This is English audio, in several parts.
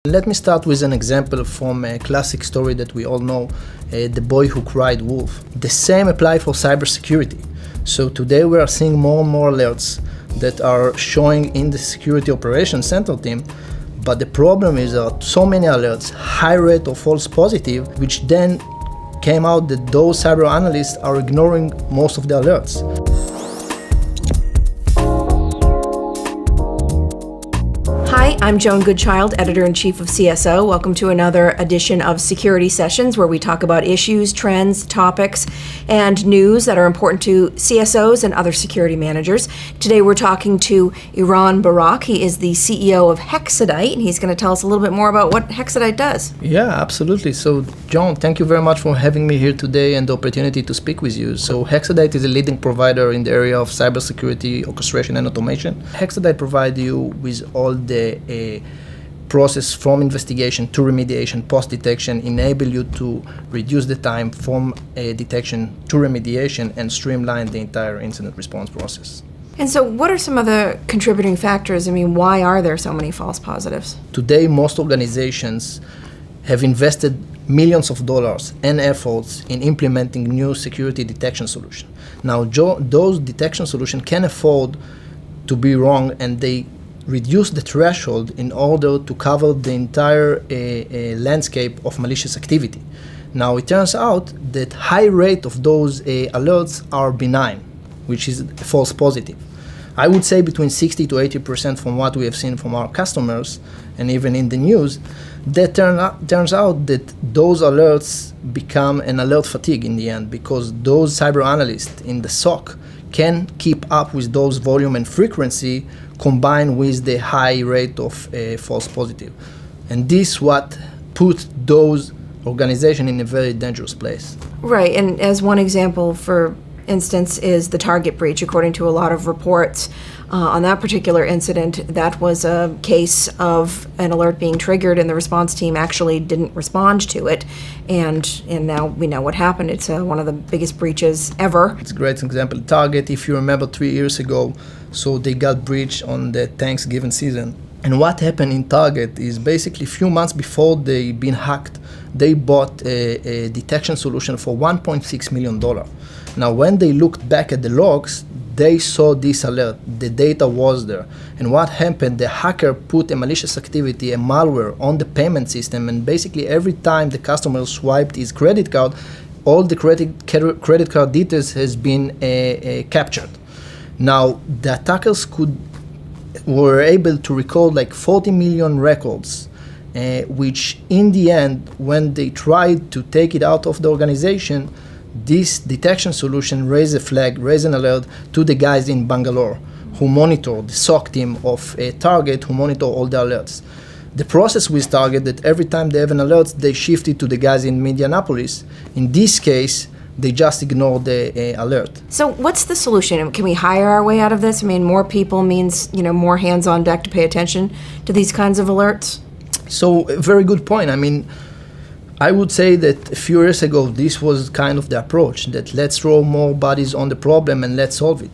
Let me start with an example from a classic story that we all know, the boy who cried wolf. The same applies for cybersecurity. So today we are seeing more and more alerts that are showing in the security operations center team, but the problem is there are so many alerts, high rate of false positive, which then came out that those cyber analysts are ignoring most of the alerts. Hi, I'm Joan Goodchild, Editor-in-Chief of CSO. Welcome to another edition of Security Sessions, where we talk about issues, trends, topics, and news that are important to CSOs and other security managers. Today we're talking to Eran Barak. He is the CEO of Hexadite, and he's going to tell us a little bit more about what Hexadite does. Yeah, absolutely. So, John, thank you very much for having me here today and the opportunity to speak with you. So, Hexadite is a leading provider in the area of cybersecurity, orchestration, and automation. Hexadite provides you with all the process from investigation to remediation, post-detection, enable you to reduce the time from detection to remediation and streamline the entire incident response process. And so what are some of the contributing factors? I mean, why are there so many false positives? Today, most organizations have invested millions of dollars and efforts in implementing new security detection solutions. Now, those detection solutions can afford to be wrong, and they reduce the threshold in order to cover the entire landscape of malicious activity. Now, it turns out that high rate of those alerts are benign, which is false positive. I would say between 60 to 80% from what we have seen from our customers and even in the news, that turns out that those alerts become an alert fatigue in the end, because those cyber analysts in the SOC can keep up with those volume and frequency combined with the high rate of false positive. And this what put those organizations in a very dangerous place. Right, and as one example, for instance, is the Target breach. According to a lot of reports on that particular incident, that was a case of an alert being triggered and the response team actually didn't respond to it. And now we know what happened. It's one of the biggest breaches ever. It's a great example. Target, if you remember 3 years ago, so they got breached on the Thanksgiving season. And what happened in Target is basically a few months before they been hacked, they bought a detection solution for $1.6 million. Now, when they looked back at the logs, they saw this alert. The data was there. And what happened, the hacker put a malicious activity, a malware, on the payment system, and basically every time the customer swiped his credit card, all the credit card details has been captured. Now, the attackers were able to record like 40 million records, which in the end, when they tried to take it out of the organization, this detection solution raised a flag, raised an alert to the guys in Bangalore who monitor the SOC team of Target, who monitor all the alerts. The process with Target, that every time they have an alert, they shift it to the guys in Indianapolis. In this case, they just ignore the alert. So what's the solution? Can we hire our way out of this? I mean, more people means, more hands on deck to pay attention to these kinds of alerts? So, a very good point. I mean, I would say that a few years ago, this was kind of the approach, that let's throw more bodies on the problem and let's solve it.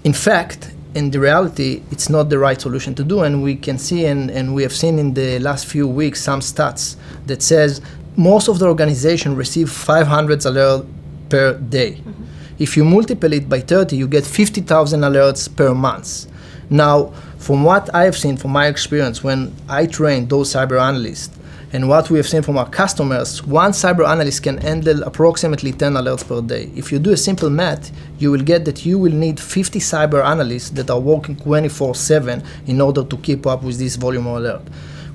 In fact, in the reality, it's not the right solution to do, and we can see, and we have seen in the last few weeks some stats that says most of the organization receive 500 alerts per day. Mm-hmm. If you multiply it by 30, you get 50,000 alerts per month. Now, from what I have seen, from my experience, when I train those cyber analysts, and what we have seen from our customers, one cyber analyst can handle approximately 10 alerts per day. If you do a simple math, you will get that you will need 50 cyber analysts that are working 24/7 in order to keep up with this volume of alert.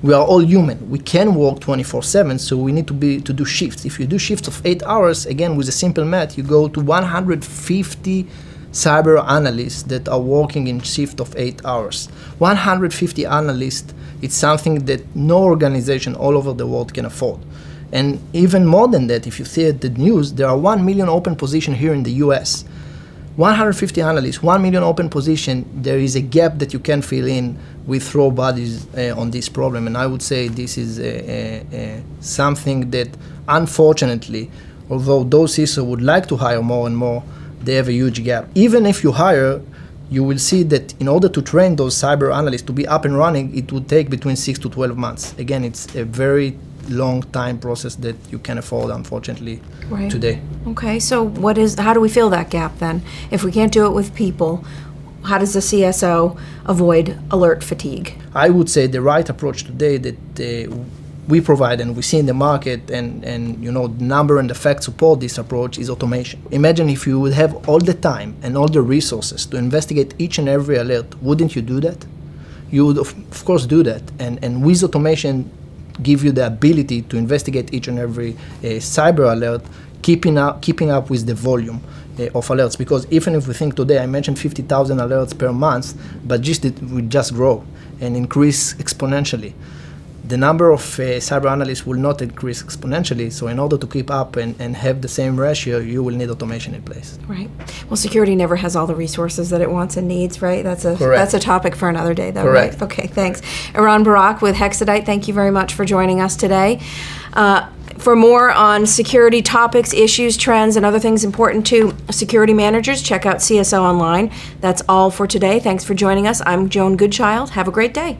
We are all human. We can work 24/7, so we need to do shifts. If you do shifts of 8 hours, again, with a simple math, you go to 150 cyber analysts that are working in shift of 8 hours. 150 analysts, it's something that no organization all over the world can afford. And even more than that, if you see at the news, there are 1 million open positions here in the US. 150 analysts, 1 million open position, there is a gap that you can fill in with throw bodies on this problem. And I would say this is something that, unfortunately, although those CISOs would like to hire more and more, they have a huge gap. Even if you hire, you will see that in order to train those cyber analysts to be up and running, it would take between 6 to 12 months. Again, it's a very long time process that you can afford, unfortunately, Right. today. Okay, so how do we fill that gap then? If we can't do it with people, how does the CSO avoid alert fatigue? I would say the right approach today that we provide and we see in the market, and the number and the facts support this approach, is automation. Imagine if you would have all the time and all the resources to investigate each and every alert. Wouldn't you do that? You would of course do that, and with automation give you the ability to investigate each and every cyber alert, keeping up with the volume of alerts. Because even if we think today, I mentioned 50,000 alerts per month, but it will just grow and increase exponentially. The number of cyber analysts will not increase exponentially, so in order to keep up and have the same ratio, you will need automation in place. Right. Well, security never has all the resources that it wants and needs, right? That's a topic for another day, though, Correct. right? Okay, thanks. Eran Barak with Hexadite, thank you very much for joining us today. For more on security topics, issues, trends, and other things important to security managers, check out CSO Online. That's all for today. Thanks for joining us. I'm Joan Goodchild. Have a great day.